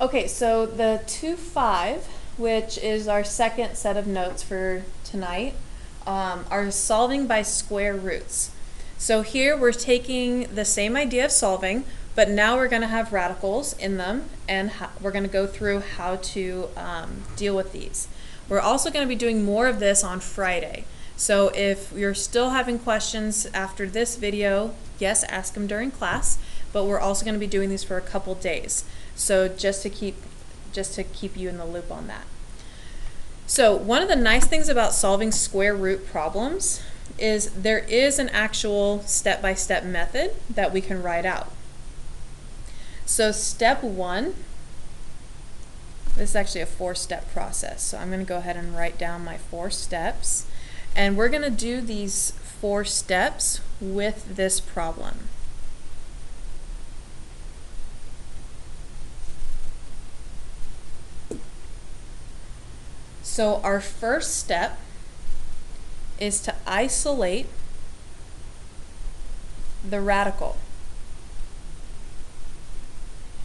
Okay, so the 2-5, which is our second set of notes for tonight, are solving by square roots. So here we're taking the same idea of solving, but now we're going to have radicals in them, and we're going to go through how to deal with these. We're also going to be doing more of this on Friday. So if you're still having questions after this video, yes, ask them during class, but we're also going to be doing these for a couple days. So just to keep you in the loop on that. So one of the nice things about solving square root problems is there is an actual step-by-step method that we can write out. So step 1, this is actually a 4-step process. So I'm going to go ahead and write down my 4 steps. And we're going to do these 4 steps with this problem. So our first step is to isolate the radical.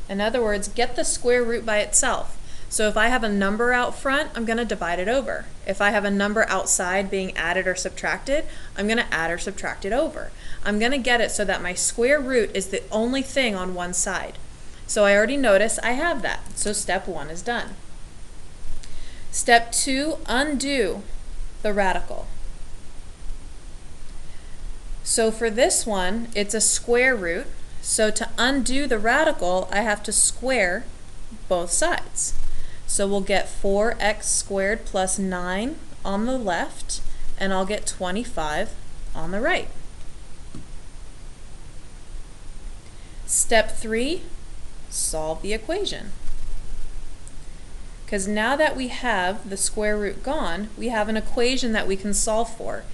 In other words, get the square root by itself. So if I have a number out front, I'm going to divide it over. If I have a number outside being added or subtracted, I'm going to add or subtract it over. I'm going to get it so that my square root is the only thing on one side. So I already noticed I have that. So step 1 is done. Step 2, undo the radical. So for this one, it's a square root. So to undo the radical, I have to square both sides. So we'll get 4x squared plus 9 on the left, and I'll get 25 on the right. Step 3, solve the equation. Because now that we have the square root gone, we have an equation that we can solve for.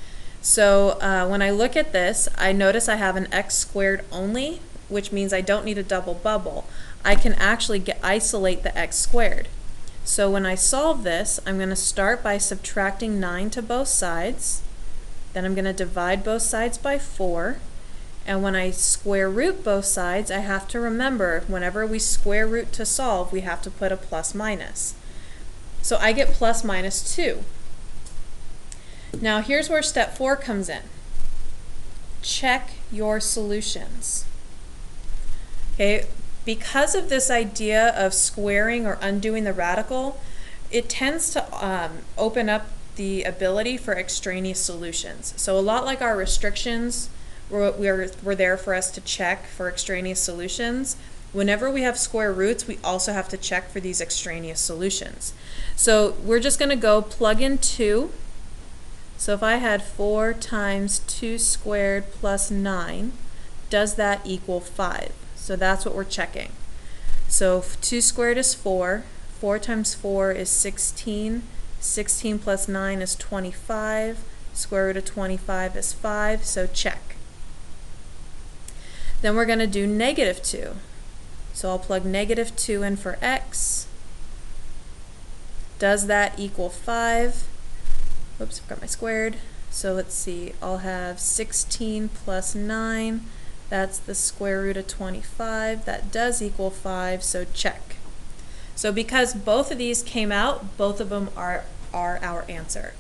So when I look at this, I notice I have an x squared only, which means I don't need a double bubble. I can actually isolate the x squared. So when I solve this, I'm going to start by subtracting 9 to both sides. Then I'm going to divide both sides by 4. And when I square root both sides, I have to remember whenever we square root to solve, we have to put a plus minus. So I get plus minus 2. Now here's where step 4 comes in. Check your solutions. Okay, because of this idea of squaring or undoing the radical, it tends to open up the ability for extraneous solutions. So a lot like our restrictions were there for us to check for extraneous solutions. Whenever we have square roots, we also have to check for these extraneous solutions. So we're just going to go plug in 2. So if I had 4 times 2 squared plus 9, does that equal 5? So that's what we're checking. So 2 squared is 4. 4 times 4 is 16. 16 plus 9 is 25. Square root of 25 is 5. So check. Then we're going to do negative 2. So I'll plug negative 2 in for x. Does that equal 5? Oops, I've got my squared. So let's see, I'll have 16 plus 9. That's the square root of 25. That does equal 5, so check. So because both of these came out, both of them are our answer.